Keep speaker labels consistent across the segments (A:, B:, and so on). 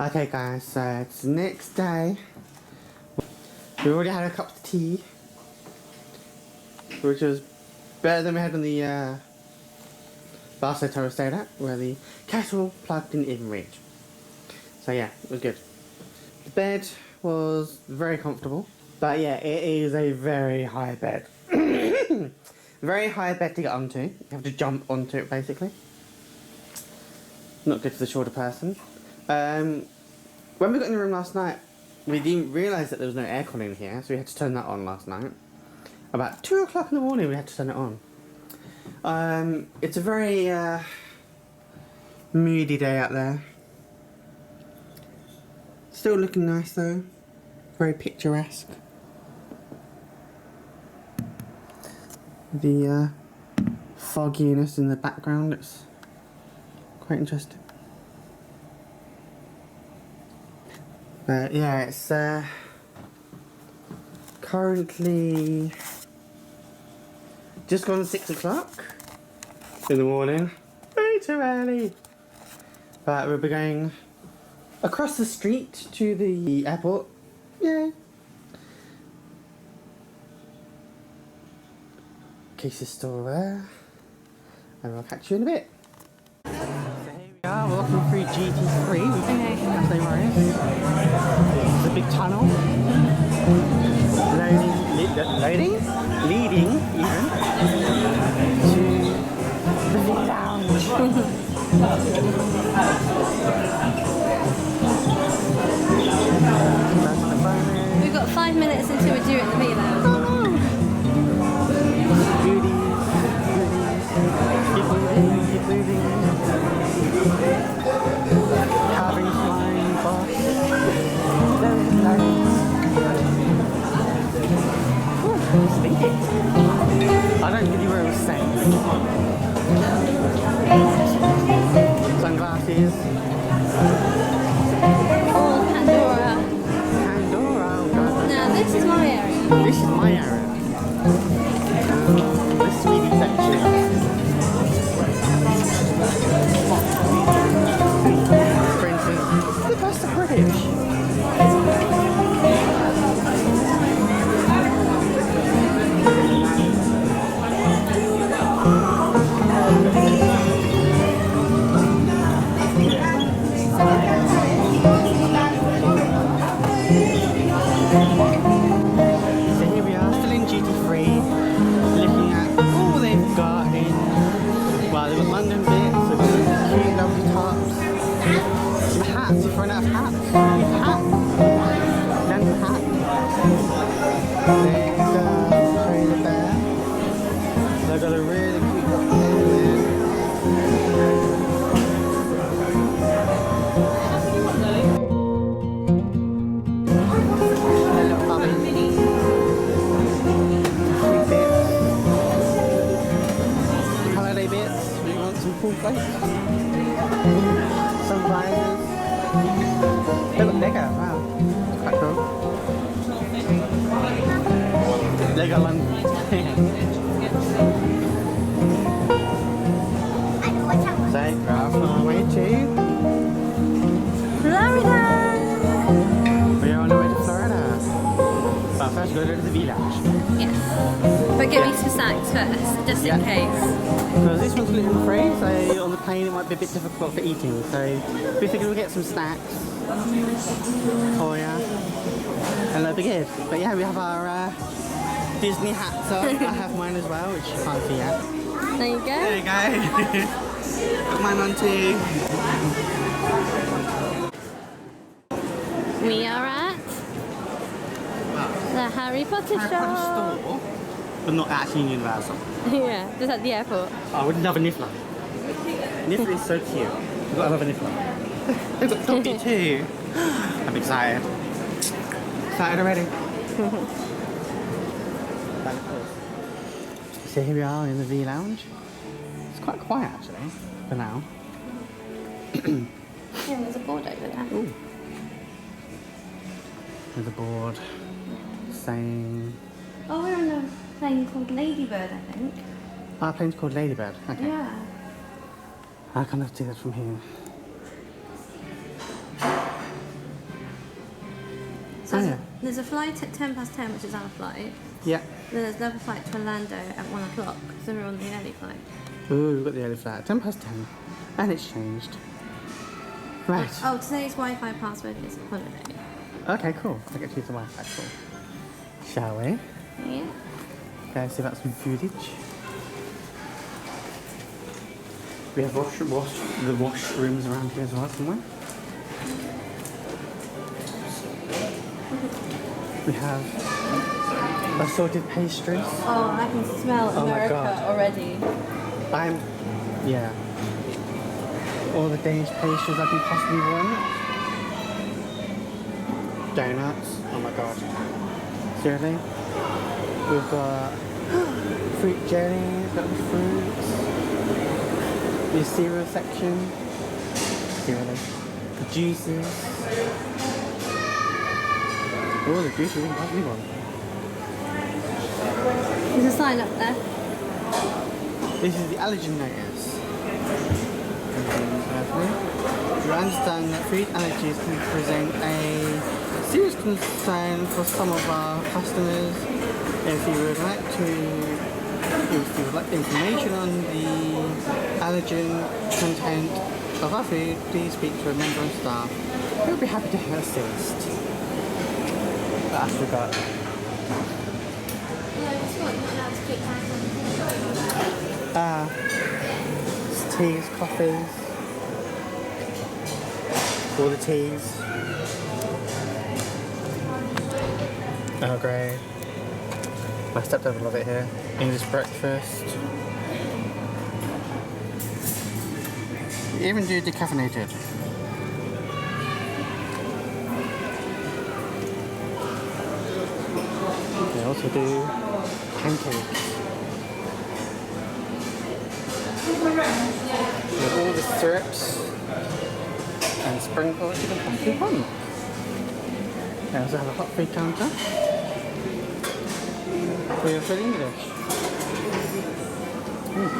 A: Okay guys, so it's the next day. We already had a cup of tea, which was better than we had on the last hotel we stayed at, where the kettle plug didn't even reach. So yeah, it was good. The bed was very comfortable, but yeah, it is a very high bed. Very high bed to get onto. You have to jump onto it basically. Not good for the shorter person. When we got in the room last night, we didn't realise that there was no aircon in here, so we had to turn that on last night. About 2 o'clock in the morning we had to turn it on. It's a very moody day out there. Still looking nice though. Very picturesque. The fogginess in the background, it's quite interesting. But yeah, it's currently just gone 6 o'clock in the morning. Way too early. But we'll be going across the street to the airport. Yay. Case is still there. And we'll catch you in a bit. So here we are, walking through GT3. Okay. Cafe Morris. It's a big tunnel. Leading even to the V-Lounge.
B: We've got 5 minutes until we're due at the V-Lounge.
A: Keep moving. Having flying boss. Very nice. Stinky. I don't really wear a scent. Sunglasses.
B: Oh, Pandora.
A: Pandora. Oh God.
B: No, this is my area.
A: This is my area. The sweetie section. For instance, the best of British. So here we are, still in duty-free, looking at all they've got in, well, they've got London bits, they've got some cute lovely tops, some hats, if run out of hats, London hat. There's Trailer Bear, they've got a really cute little thing there. Cool plates. Some visors. They look Lego, wow. It's quite cool. Lego London. So, we're off on our way to
B: Florida!
A: we're on our way to Florida. But first go to the V-Lounge.
B: Yes. But get me some snacks first, just in case.
A: Because this one's gluten free, so on the plane it might be a bit difficult for eating. So we figured we'll get some snacks for you, and that'll be good. But yeah, we have our Disney hats on. I have mine as well, which you can't see yet.
B: There you go.
A: There you go. Got mine on too.
B: We are at the Harry Potter shop.
A: Store, but not actually in Universal.
B: Yeah, just at the airport.
A: Oh, we didn't have a Niffler. Niffler is so cute. We've got another Niffler. They've got Dobby too. I'm excited. Excited already. So here we are in the V-Lounge. It's quite quiet actually, for now.
B: Yeah, there's a board over there.
A: Ooh. There's a board saying...
B: Oh, we're on a plane called Ladybird, I think.
A: Our plane's called Ladybird. Okay.
B: Yeah.
A: I cannot see that from here.
B: There's a flight at 10:10, which is our flight.
A: Yeah.
B: Then there's another flight to Orlando at 1 o'clock, so we're on the early flight.
A: Ooh, we've got the early flight. 10:10. And it's changed. Right.
B: Oh, today's Wi-Fi password is holiday.
A: Okay, cool. I get to use the Wi-Fi. Cool. Shall we?
B: Yeah.
A: Guys, see about some foodage. We have the washrooms around here as well somewhere. We have assorted pastries.
B: Oh, I can smell
A: Oh my
B: America
A: God.
B: already.
A: Yeah. All the Danish pastries I can possibly want. Donuts. Oh my god. Seriously? We've got fruit jelly, we've got the fruits. The cereal section. Seriously. The juices. Oh, the juices are lovely one.
B: There's a sign up there.
A: This is the allergen notice. We understand that food allergies can present a serious concern for some of our customers. If you would like information on the allergen content of our food, please speak to a member of staff. We'll be happy to assist. But I forgot. Teas, coffees, all the teas. Earl Grey. My stepdad would love it here. English breakfast. We even do decaffeinated. They also do pancakes. With all the syrups and sprinkles you can possibly want. They also have a hot food counter for your food English.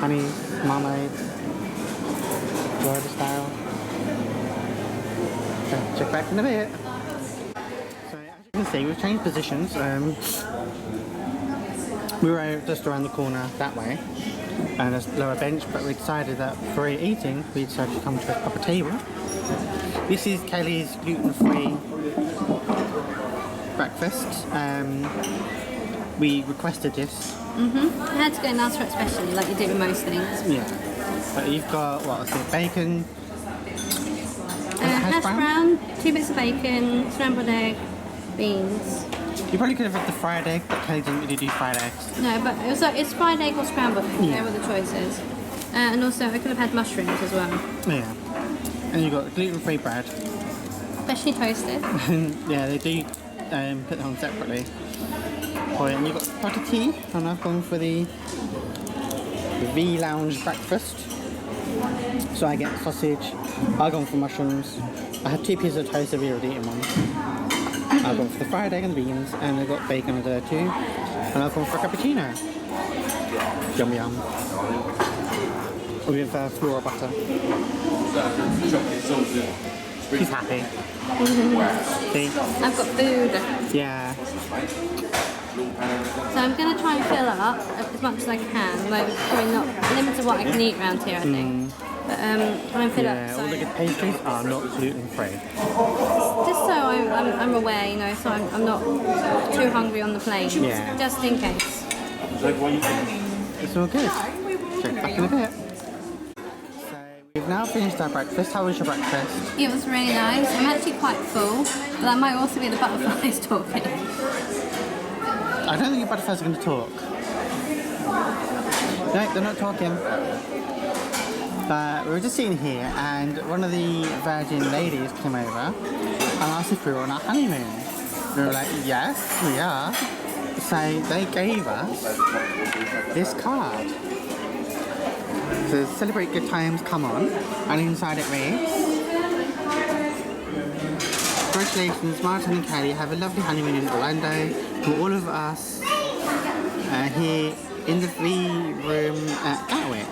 A: Honey, marmalade, Florida style. So check back in a bit. So as you can see, we've changed positions. We were just around the corner that way. And there's a lower bench, but we decided that for eating, we decided to come to a proper table. This is Kelly's gluten-free breakfast. We requested this.
B: I had to go and ask for it specially, like you do with most things.
A: Yeah. But you've got, what is it, bacon?
B: Hash brown, 2 bits of bacon, scrambled egg, beans.
A: You probably could have had the fried egg, but Kelly didn't really do fried eggs.
B: No, but it's fried egg or scrambled egg.
A: Yeah.
B: They were the choices. And also, I could have had mushrooms as well.
A: Yeah. And you've got gluten-free bread.
B: Freshly toasted.
A: Yeah, they do put them on separately. Oh, and you've got a pot of tea, and I've gone for the V-lounge breakfast. So I get sausage, I've gone for mushrooms. I had 2 pieces of toast, I've already eaten one. I've gone for the fried egg and the beans, and I've got bacon on there too. And I've gone for a cappuccino. Yum yum. With flora butter. She's happy. See?
B: I've got food.
A: Yeah.
B: So I'm going to try and fill up as much as I can. Like, probably not limited what I can eat around here, I think. But try and fill up.
A: Yeah,
B: So.
A: all the good pastries are not gluten-free.
B: Just so I'm aware, you know, so I'm not too hungry on the plane.
A: Yeah.
B: Just in case.
A: It's all good. Check back in a bit. So we've now finished our breakfast. How was your breakfast?
B: It was really nice. I'm actually quite full, but that might also be the butterflies talking.
A: I don't think your butterflies are going to talk. No, they're not talking. But we were just sitting here, and one of the Virgin ladies came over and asked if we were on our honeymoon. We were like, yes, we are. So they gave us this card. So celebrate good times, come on. And inside it reads, congratulations, Martin and Kelly have a lovely honeymoon in Orlando. For all of us here in the v-room at Gatwick.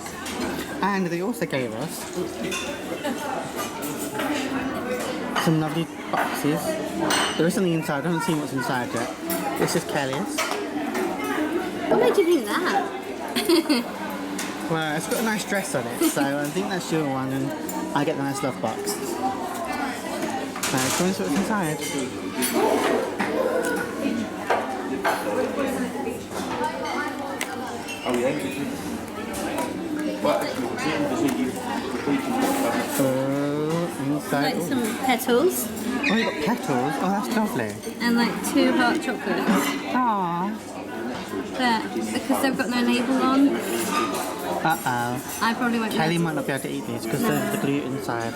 A: And they also gave us some lovely boxes. There is something inside. I haven't seen what's inside yet. This is Kelly's.
B: What made you think that?
A: Well, it's got a nice dress on it, so I think that's your one, and I get the nice love box. So, let's go and see what's inside. Inside.
B: Like some petals.
A: Oh, you got petals? Oh, that's lovely.
B: And like 2 hot chocolates.
A: Aww.
B: But because they've got no label on,
A: Uh-oh.
B: I probably won't.
A: Kelly might not be able to eat these because there's the gluten inside.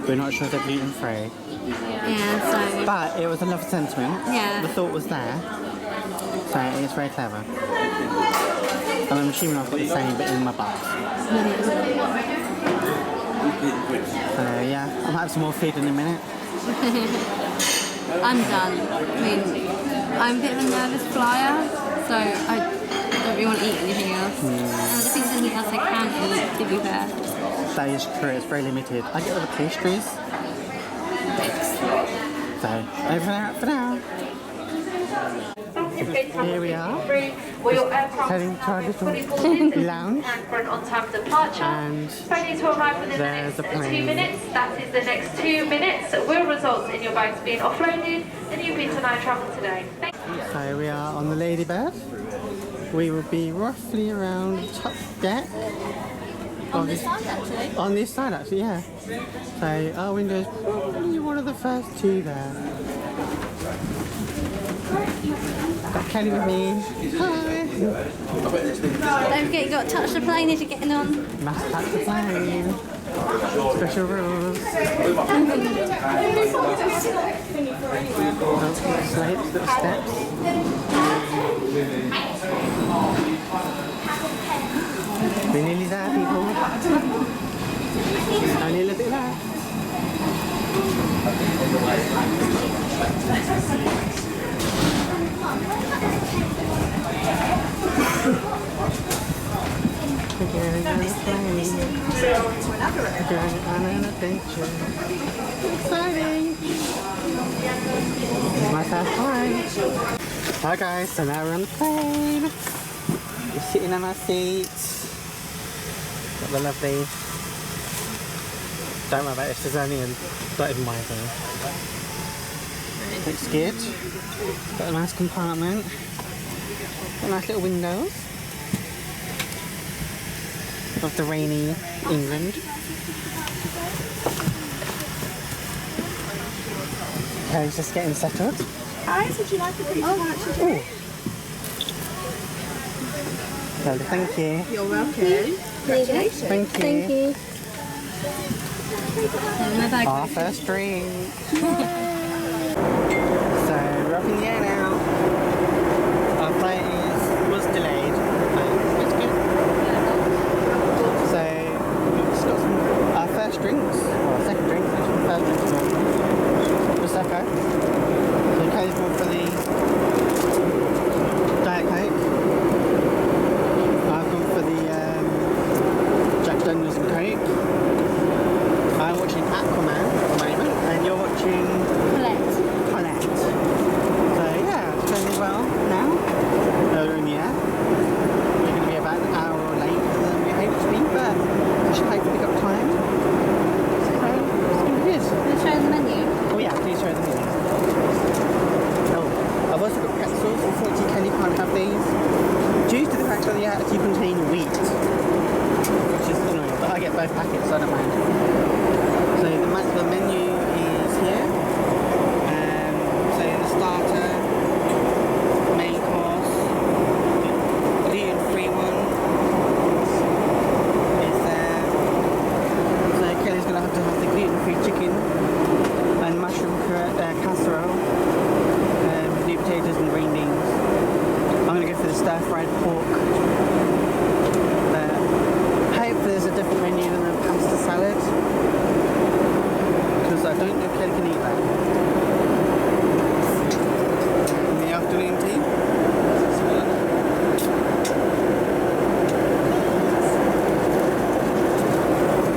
A: We're not sure if they're gluten free.
B: Yeah, so.
A: But it was a lovely sentiment.
B: Yeah.
A: The thought was there. So it's very clever. And I'm assuming I've got the same bit in my box. Yeah, I'll have some more food in a minute.
B: I'm done. I mean, I'm a bit of a nervous flyer, so I don't really want to eat anything else. I don't think there's anything else I can eat, to be fair.
A: That is true, it's very limited. I get all the pastries. So, over and out for now. Here we are, heading to our little lounge, and there's the plane.
C: 2 minutes, that is the next 2 minutes, will result in your bags being offloaded and you've been to night travel today.
A: So we are on the Ladybird. We will be roughly around the top deck.
B: On this side, actually.
A: On this side, actually, yeah. So our window's probably one of the first 2 there. Got Kelly with me. Hi.
B: Don't forget, you got to touch the plane as you're getting on.
A: Must touch the plane. Special rules. Slopes, little steps. We're nearly there, people. Only a little bit left. We're going on a plane. We're going on an adventure. Exciting! This is my first time. Hi guys, so now we're on the plane. We're sitting on our seats. Got the lovely. Don't worry about this, there's only a not even my thing. Looks good. Got a nice compartment. Got nice little windows. Of the rainy England. Kelly's just getting settled.
D: Guys, would you like a piece of actually?
A: Ooh. Lovely, thank you.
D: You're welcome. Congratulations.
A: Thank you.
B: Thank you. My bag.
A: Our first drink. So we're up in the air now. Our flight was delayed, but it's good. So we've just got our first drinks, or second drinks, actually first drinks. Prosecco. So Kelly's gone for the Diet Coke. I've gone for the Jack Daniels and Coke. I'm watching Aquaman at the moment, and you're watching Colette. So yeah, it's going well now. We're in the air. We're going to be about an hour late than we hoped to be, but we should hopefully got time. So it's going to be good.
B: Let's show them the menu.
A: Oh yeah, please show them here. Oh, I've also got pretzels. Unfortunately, Kelly can't have these due to the fact that they actually contain wheat, which is annoying. But I get both packets, so I don't mind. So the menu is here. So the starter, main course, gluten-free one is there. So Kelly's gonna have to have the gluten-free chicken and mushroom casserole, new potatoes and green beans. I'm gonna go for the stir-fried pork. Hopefully there's a different menu than the pasta salad, because I don't know if Kelly can eat that. In the afternoon tea.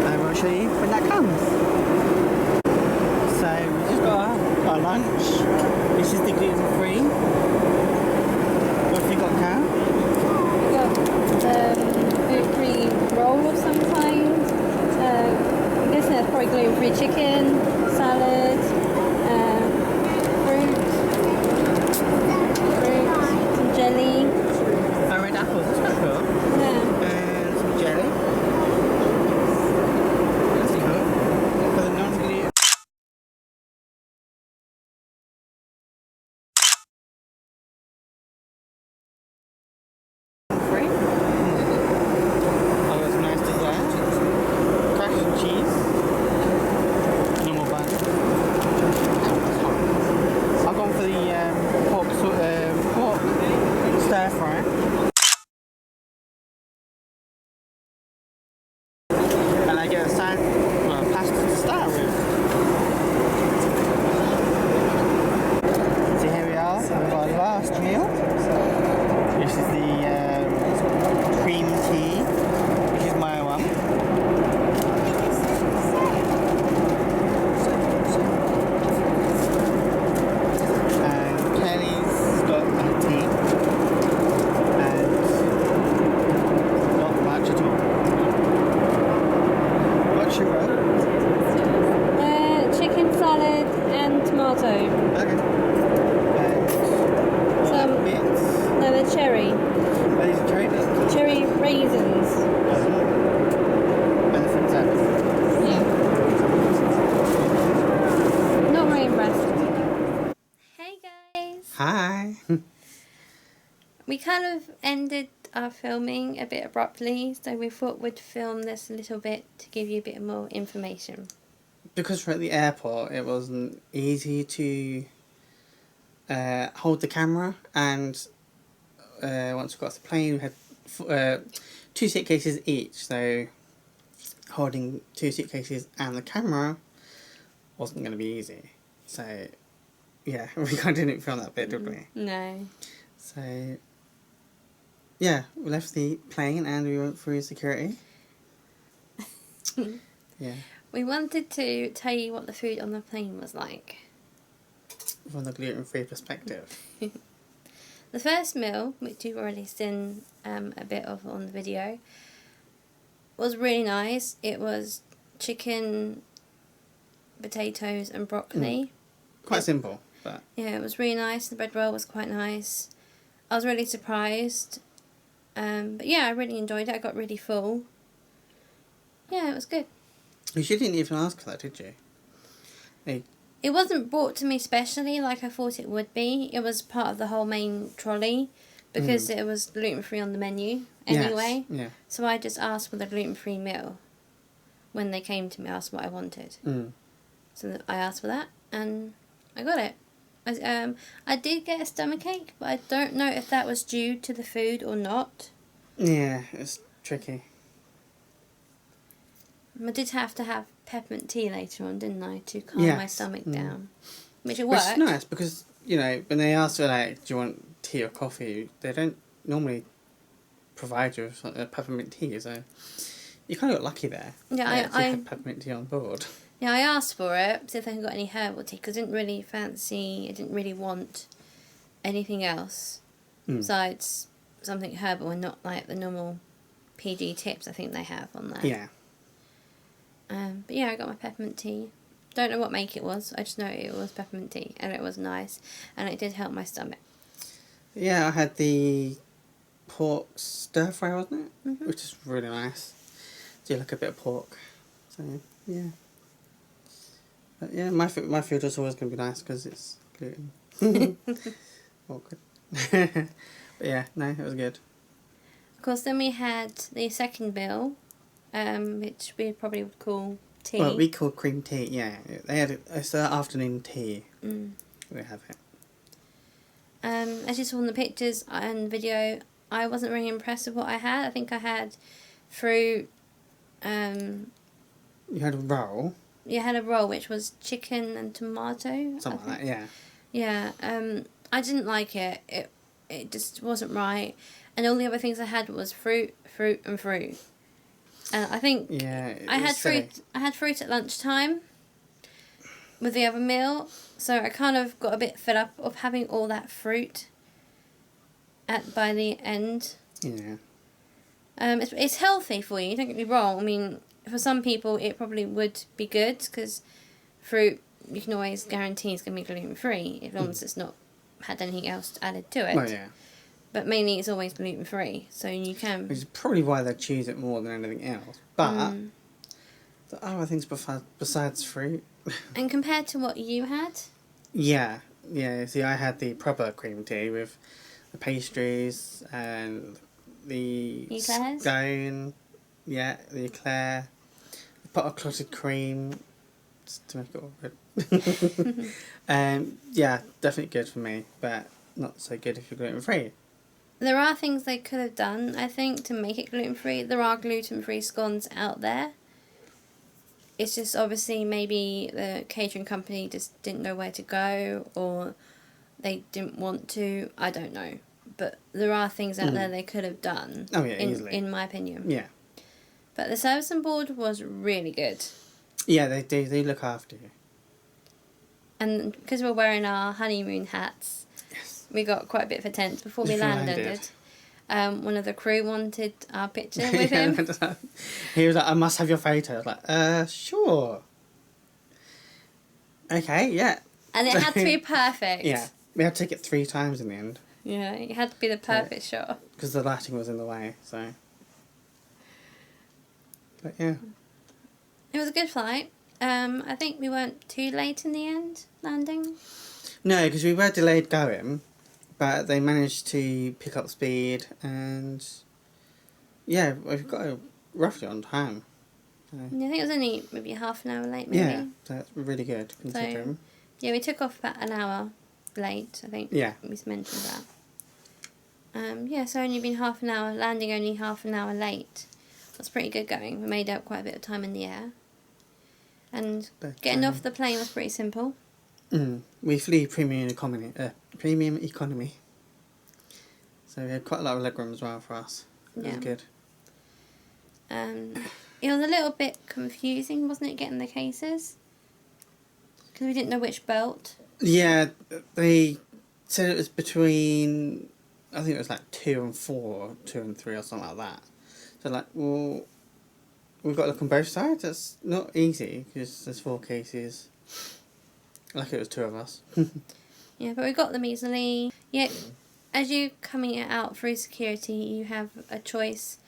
A: I will show you when that comes. So This is the gluten-free. What have you got, Kat?
B: We got gluten-free roll of some kind. I'm guessing that's probably gluten-free chicken, salad, fruit, some jelly.
A: Oh, red apples. That's quite cool.
B: Yeah.
A: And some jelly. That's cool. For the non-gluten. Free. Oh, that's nice dessert. Crackers and cheese. Normal bun. I've gone for the pork stir fry. And I get a pasta to start with. So here we are with our last meal. This is the cream tea, which is my one. And Kelly's got a tea. And not much at all. What's your roll?
B: Chicken salad and tomato.
A: Okay. And
B: Some,
A: bits.
B: no, they're cherry.
A: Oh, these are cherry bits.
B: Cherry raisins.
A: And the fruit salad.
B: Yeah. Not very impressed. Hey guys!
A: Hi.
B: We kind of ended our filming a bit abruptly, so we thought we'd film this a little bit to give you a bit more information.
A: Because we're at the airport, it wasn't easy to hold the camera, and once we got off the plane, we had 2 suitcases each, so holding 2 suitcases and the camera wasn't going to be easy. So, yeah, we kind of didn't film that bit, did we?
B: No.
A: So, yeah, we left the plane and we went through security. Yeah,
B: We wanted to tell you what the food on the plane was like.
A: from the gluten-free perspective.
B: The first meal, which you've already seen a bit of on the video, was really nice. It was chicken, potatoes and broccoli.
A: Quite simple, but
B: Yeah, it was really nice. The bread roll was quite nice. I was really surprised. But yeah, I really enjoyed it. I got really full. Yeah, it was good.
A: you didn't even ask for that, did you?
B: It wasn't brought to me specially like I thought it would be. It was part of the whole main trolley because it was gluten-free on the menu anyway.
A: Yes, yeah.
B: So I just asked for the gluten-free meal. When they came to me, I asked what I wanted. So I asked for that and I got it. I did get a stomachache, but I don't know if that was due to the food or not.
A: Yeah, it's tricky.
B: I did have to have peppermint tea later on, didn't I, to calm
A: Yes.
B: my stomach down. Which it
A: Which
B: worked.
A: is nice because, you know, when they ask for like, do you want tea or coffee, they don't normally provide you with peppermint tea, so you kind of got lucky there.
B: Yeah,
A: They actually
B: I
A: had peppermint tea on board.
B: Yeah, I asked for it, see if they got any herbal tea, because I didn't really fancy, I didn't really want anything else besides something herbal and not like the normal PG tips I think they have on there.
A: Yeah.
B: But yeah, I got my peppermint tea. Don't know what make it was, I just know it was peppermint tea, and it was nice, and it did help my stomach.
A: Yeah, I had the pork stir fry, wasn't it?
B: Mm-hmm.
A: Which is really nice. Do like a bit of pork. So, yeah. But yeah, my food is always going to be nice because it's gluten. Awkward. But yeah, no, it was good.
B: Of course, then we had the second meal, which we probably would call tea.
A: Well, we call cream tea, yeah. They had it's afternoon tea.
B: Mm.
A: We have it.
B: As you saw in the pictures and video, I wasn't really impressed with what I had. I think I had fruit.
A: You had a roll.
B: You had a roll which was chicken and tomato.
A: Something like that, yeah.
B: Yeah. I didn't like it. It just wasn't right. And all the other things I had was fruit, and fruit. And I think
A: Yeah,
B: I had
A: silly.
B: fruit. I had fruit at lunchtime. with the other meal, so I kind of got a bit fed up of having all that fruit by the end.
A: Yeah.
B: It's healthy for you, don't get me wrong. I mean, for some people it probably would be good, because fruit, you can always guarantee it's going to be gluten-free, as long as it's not had anything else added to it.
A: Well, yeah.
B: But mainly it's always gluten-free, so you can...
A: Which is probably why they choose it more than anything else. But the other things besides fruit...
B: And compared to what you had?
A: Yeah. See, I had the proper cream tea with the pastries and the
B: Eclairs?
A: scone. Yeah, the eclair. The pot of clotted cream, just to make it all good. Yeah, definitely good for me, but not so good if you're gluten-free.
B: There are things they could have done, I think, to make it gluten-free. There are gluten-free scones out there. It's just obviously maybe the catering company just didn't know where to go, or they didn't want to. I don't know. But there are things out there they could have done.
A: Oh, yeah, easily.
B: In my opinion.
A: Yeah.
B: But the service on board was really good.
A: Yeah, they do. They look after you.
B: And because we're wearing our honeymoon hats,
A: Yes.
B: we got quite a bit of attention before we landed. One of the crew wanted our picture with him.
A: He was like, I must have your photo. I was like, sure. Okay, yeah.
B: And it had to be perfect.
A: Yeah. We had to take it 3 times in the end.
B: Yeah, it had to be the perfect shot.
A: Because the lighting was in the way, so. But yeah.
B: It was a good flight. I think we weren't too late in the end, landing.
A: No, because we were delayed going, but they managed to pick up speed and yeah, we've got it roughly on time. So.
B: Yeah, I think it was only maybe half an hour late, maybe.
A: Yeah, so that's really good considering.
B: So, yeah, we took off about an hour late, I think.
A: Yeah.
B: We mentioned that. Yeah, so only been half an hour, landing only half an hour late. That's pretty good going. We made up quite a bit of time in the air. And getting off the plane was pretty simple.
A: We flew premium economy. So we had quite a lot of legroom as well for us. It was good.
B: It was a little bit confusing, wasn't it, getting the cases? Because we didn't know which belt.
A: Yeah, they said it was between, I think it was like 2 and 4, or 2 and 3 or something like that. So like, well, we've got to look on both sides. That's not easy because there's 4 cases. Like it was 2 of us.
B: Yeah, but we got them easily. Yeah, as you're coming out through security, you have a choice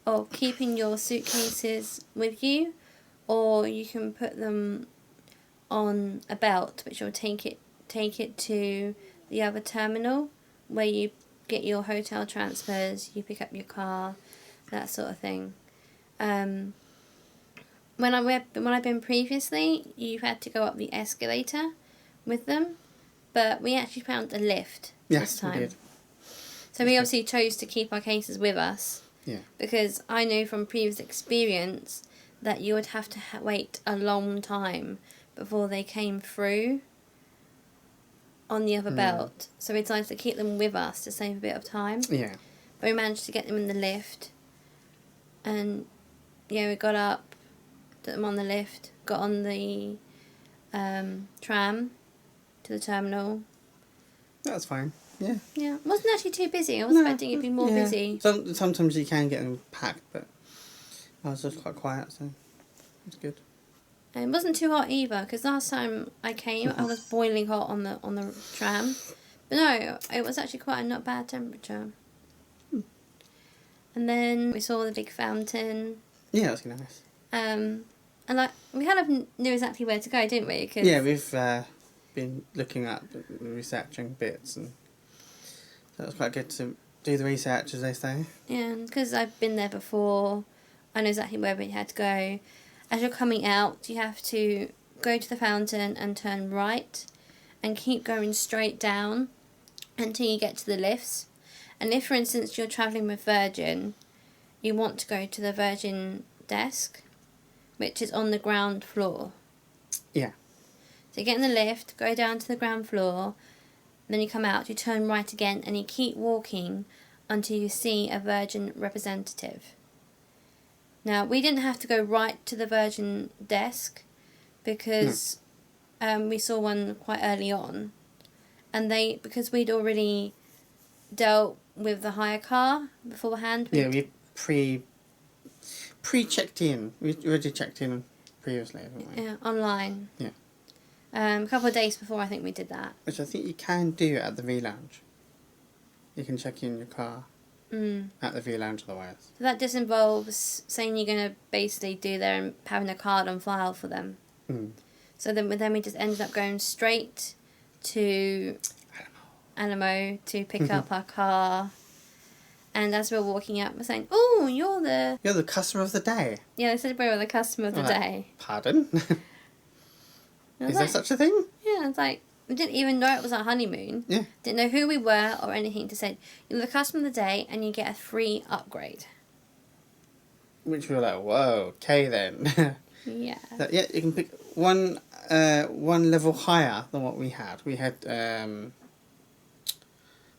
B: of keeping your suitcases with you, or you can put them on a belt, which will take it to the other terminal, where you get your hotel transfers, you pick up your car, that sort of thing. When I've been previously, you've had to go up the escalator with them, but we actually found a lift this time.
A: We did.
B: So we obviously chose to keep our cases with us.
A: Yeah.
B: Because I know from previous experience that you would have to wait a long time before they came through on the other belt. So we decided to keep them with us to save a bit of time.
A: Yeah.
B: But we managed to get them in the lift. And yeah, we got up, put them on the lift, got on the tram to the terminal.
A: That was fine. Yeah.
B: Yeah, it wasn't actually too busy. I was expecting it to be more busy.
A: Sometimes you can get them packed, but I was just quite quiet, so it's good.
B: And it wasn't too hot either, because last time I came, I was boiling hot on the tram. But no, it was actually quite a not bad temperature. And then we saw the big fountain.
A: Yeah, it was nice.
B: And like we kind of knew exactly where to go, didn't we? Cause
A: yeah, we've been looking at researching bits, and so it was quite good to do the research, as they say.
B: Yeah, because I've been there before. I know exactly where we had to go. As you're coming out, you have to go to the fountain and turn right and keep going straight down until you get to the lifts. And if, for instance, you're travelling with Virgin, you want to go to the Virgin desk, which is on the ground floor.
A: Yeah.
B: So you get in the lift, go down to the ground floor, then you come out, you turn right again, and you keep walking until you see a Virgin representative. Now, we didn't have to go right to the Virgin desk because we saw one quite early on, and because we'd already dealt with the hire car beforehand.
A: We pre-checked in. We already checked in previously, haven't we?
B: Yeah, online.
A: Yeah.
B: A couple of days before, I think we did that.
A: Which I think you can do at the V Lounge. You can check in your car at the V Lounge otherwise.
B: So that just involves saying you're going to basically do there and having a card on file for them. So then we just ended up going straight to Alamo to pick up our car. And as we were walking out, we're saying, "Oh, you're the
A: customer of the day."
B: Yeah, they said we were the customer of the day.
A: Pardon? Is there such a thing?
B: Yeah, it's like, we didn't even know it was our honeymoon.
A: Yeah.
B: Didn't know who we were or anything. To say, you're the customer of the day and you get a free upgrade.
A: Which we were like, whoa, okay then.
B: Yeah.
A: So, yeah, you can pick one level higher than what we had. We had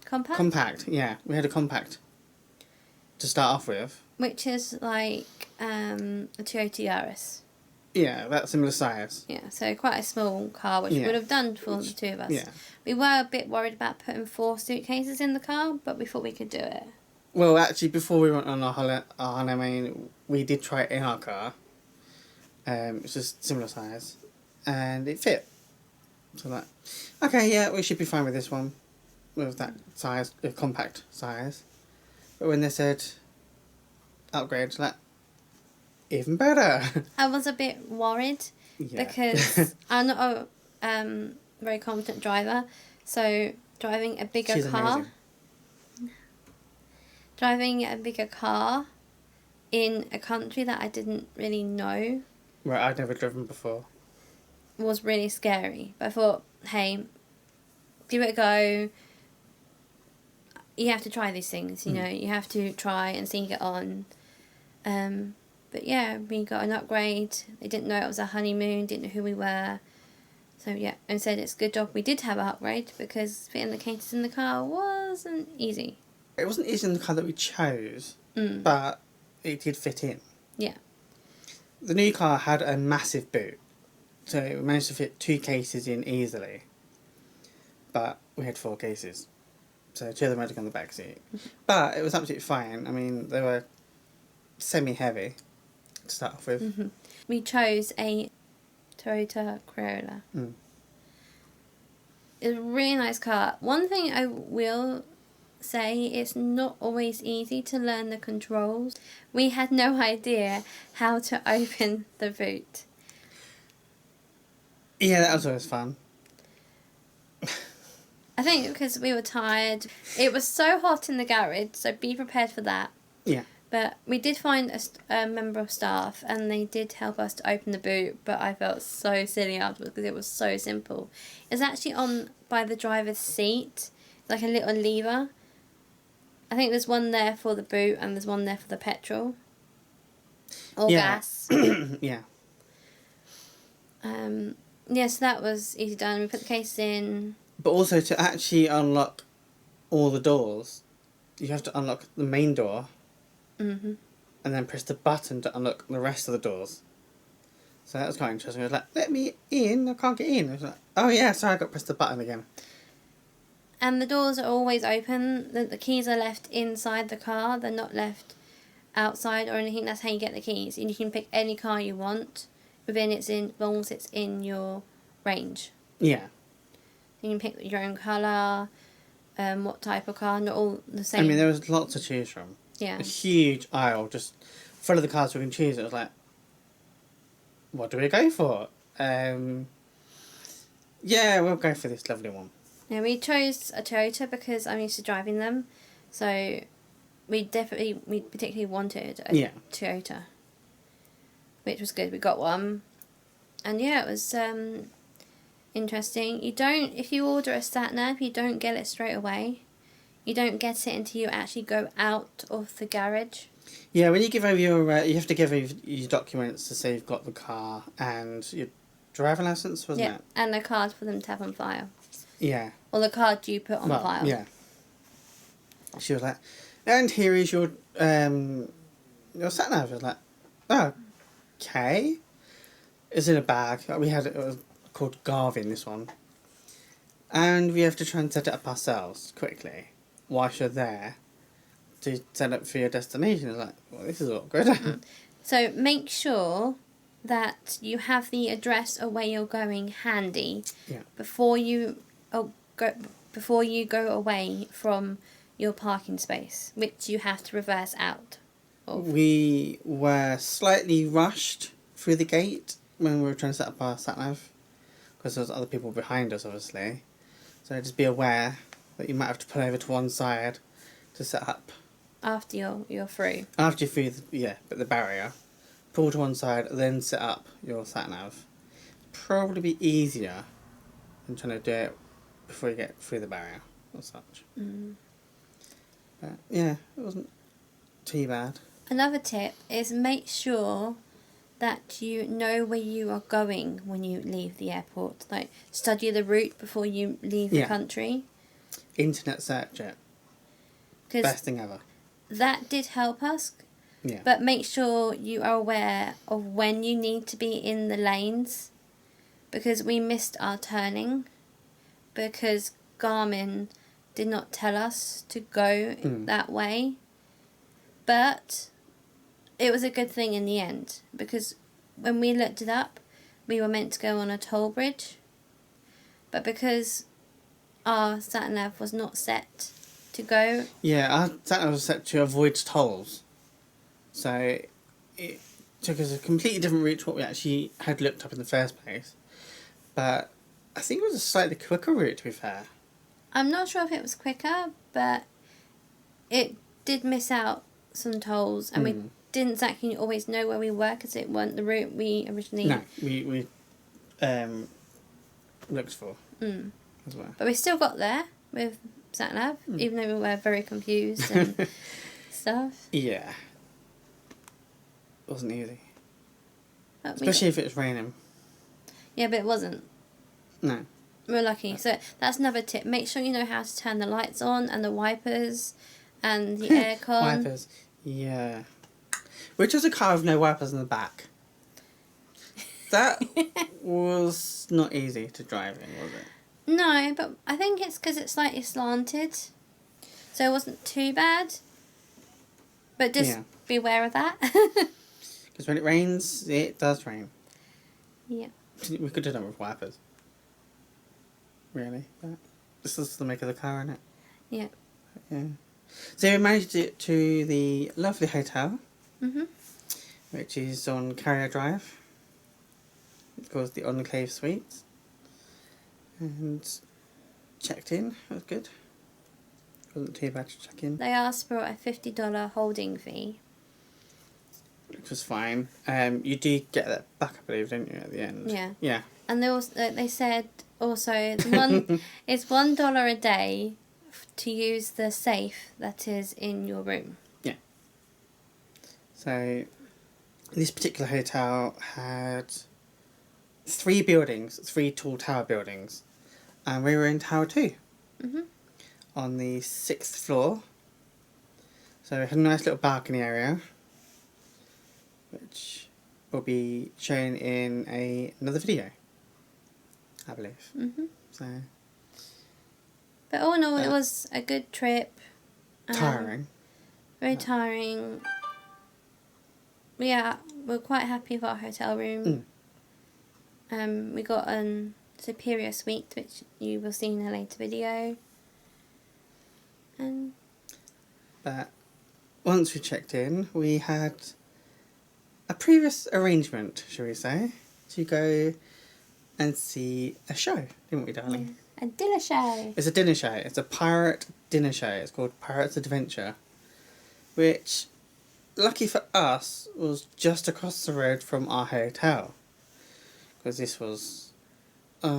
B: Compact?
A: compact. Yeah, we had a compact to start off with.
B: Which is like a Toyota Yaris.
A: Yeah, that similar size.
B: Yeah, so quite a small car, which would have done for the two of us.
A: Yeah.
B: We were a bit worried about putting 4 suitcases in the car, but we thought we could do it.
A: Well, actually, before we went on our honeymoon, we did try it in our car. It's just similar size, and it fit. So like, okay, yeah, we should be fine with this one, with that size, compact size. But when they said upgrade, like, even better.
B: I was a bit worried because I'm not a very confident driver, so driving a bigger
A: She's
B: car.
A: amazing.
B: Driving a bigger car in a country that I didn't really know
A: Right, I'd never driven before.
B: was really scary. But I thought, hey, give it a go. You have to try these things, you know. You have to try and see you get on. But yeah, we got an upgrade. They didn't know it was a honeymoon, didn't know who we were. So yeah, and said it's a good job we did have an upgrade because fitting the cases in the car wasn't easy.
A: It wasn't easy in the car that we chose, but it did fit in.
B: Yeah.
A: The new car had a massive boot, so we managed to fit 2 cases in easily. But we had 4 cases, so 2 of them had to go on the back seat. But it was absolutely fine. I mean, they were semi-heavy to start off with.
B: We chose a Toyota Corolla. It's a really nice car. One thing I will say, it's not always easy to learn the controls. We had no idea how to open the boot.
A: Yeah, that was always fun.
B: I think because we were tired. It was so hot in the garage, so be prepared for that.
A: Yeah.
B: But we did find a member of staff and they did help us to open the boot, but I felt so silly afterwards because it was so simple. It's actually on by the driver's seat, like a little lever. I think there's one there for the boot and there's one there for the petrol. Or gas.
A: Yeah.
B: Yeah, so that was easy done. We put the case in.
A: But also to actually unlock all the doors, you have to unlock the main door. And then press the button to unlock the rest of the doors. So that was quite interesting. I was like, let me in, I can't get in. I was like, oh yeah, sorry, I got to press the button again.
B: And the doors are always open. The keys are left inside the car. They're not left outside or anything. That's how you get the keys. And you can pick any car you want within as long as it's in your range.
A: Yeah.
B: You can pick your own colour, what type of car, not all the same.
A: I mean, there was lots to choose from.
B: Yeah.
A: A huge aisle just full of the cars we can choose. It was like, what do we go for? Yeah, we'll go for this lovely one.
B: Yeah, we chose a Toyota because I'm used to driving them. So we particularly wanted a Toyota. Which was good. We got one. And yeah, it was interesting. If you order a sat-nav, you don't get it straight away. You don't get it until you actually go out of the garage.
A: Yeah, when you give over you have to give over your documents to say you've got the car and your driving licence, wasn't it?
B: Yeah, and a card for them to have on file.
A: Yeah.
B: Or the card you put on file.
A: Yeah. She was like, and here is your sat-nav. I was like, oh, okay. It's in a bag. It was called Garvin, this one. And we have to try and set it up ourselves quickly whilst you're there to set up for your destination. It's like, well, this is awkward.
B: So make sure that you have the address of where you're going handy before you go away from your parking space, which you have to reverse out of.
A: We were slightly rushed through the gate when we were trying to set up our sat-nav because there was other people behind us, obviously. So just be aware that you might have to pull over to one side to set up.
B: After you're through.
A: After you're through, but the barrier. Pull to one side, then set up your sat-nav. Probably be easier than trying to do it before you get through the barrier or such. But yeah, it wasn't too bad.
B: Another tip is make sure that you know where you are going when you leave the airport. Like, study the route before you leave the country.
A: Internet search it. Best thing ever.
B: That did help us.
A: Yeah.
B: But make sure you are aware of when you need to be in the lanes, because we missed our turning because Garmin did not tell us to go that way. But it was a good thing in the end, because when we looked it up, we were meant to go on a toll bridge. But because our sat-nav was not set to go...
A: Yeah, our sat-nav was set to avoid tolls. So it took us a completely different route to what we actually had looked up in the first place. But I think it was a slightly quicker route, to be fair.
B: I'm not sure if it was quicker, but it did miss out some tolls, and we didn't exactly always know where we were because it weren't the route we originally...
A: No, we looked for as well.
B: But we still got there with sat-nav, even though we were very confused and stuff.
A: Yeah. It wasn't easy.
B: But
A: especially if it was raining.
B: Yeah, but it wasn't.
A: No.
B: We're lucky. So that's another tip. Make sure you know how to turn the lights on and the wipers and the aircon.
A: Wipers. Yeah. Which is a car with no wipers in the back. That was not easy to drive in, was it?
B: No, but I think it's because it's slightly slanted. So it wasn't too bad. But just be aware of that.
A: Because when it rains, it does rain.
B: Yeah.
A: We could have done with wipers. Really? But this is the make of the car, isn't it?
B: Yeah.
A: Yeah. So we managed it to the lovely hotel, which is on Carrier Drive. It's called the Enclave Suites. And checked in. That was good. Wasn't too bad to check in.
B: They asked for a $50 holding fee.
A: Which was fine. You do get that back, I believe, don't you, at the end?
B: Yeah.
A: Yeah.
B: And they said also it's $1 a day to use the safe that is in your room.
A: Yeah. So this particular hotel had 3 buildings, 3 tall tower buildings, and we were in Tower 2 on the 6th floor. So we had a nice little balcony area, which will be shown in another video, I believe. So.
B: But all in all, it was a good trip.
A: Tiring.
B: Very tiring. Yeah, we're quite happy with our hotel room. We got a superior suite, which you will see in a later video.
A: But once we checked in, we had a previous arrangement, shall we say, to go and see a show, didn't we, darling?
B: Yeah. A dinner show.
A: It's a dinner show. It's a pirate dinner show. It's called Pirates Adventure, which, lucky for us, was just across the road from our hotel. Because this was 8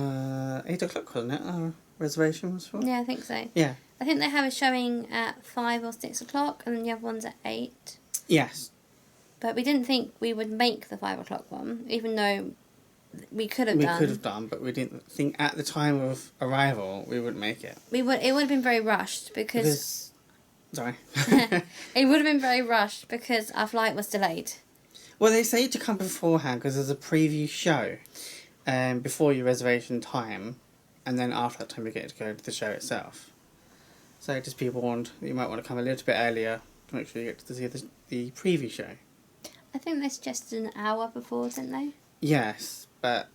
A: o'clock, wasn't it? Our reservation was for?
B: Yeah, I think so.
A: Yeah.
B: I think they have a showing at 5 or 6 o'clock, and then the other one's at 8.
A: Yes.
B: But we didn't think we would make the 5 o'clock one, even though we could have done.
A: We could have done, but we didn't think at the time of arrival we wouldn't make it.
B: It would have been very rushed because
A: sorry.
B: it would have been very rushed because our flight was delayed.
A: Well, they say to come beforehand because there's a preview show. before your reservation time, and then after that time you get to go to the show itself. So just be warned that you might want to come a little bit earlier to make sure you get to see the preview show.
B: I think they suggested an hour before, didn't they?
A: Yes, but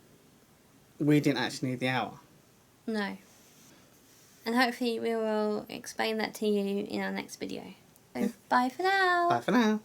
A: we didn't actually need the hour.
B: No. And hopefully we will explain that to you in our next video. So bye for now.
A: Bye for now.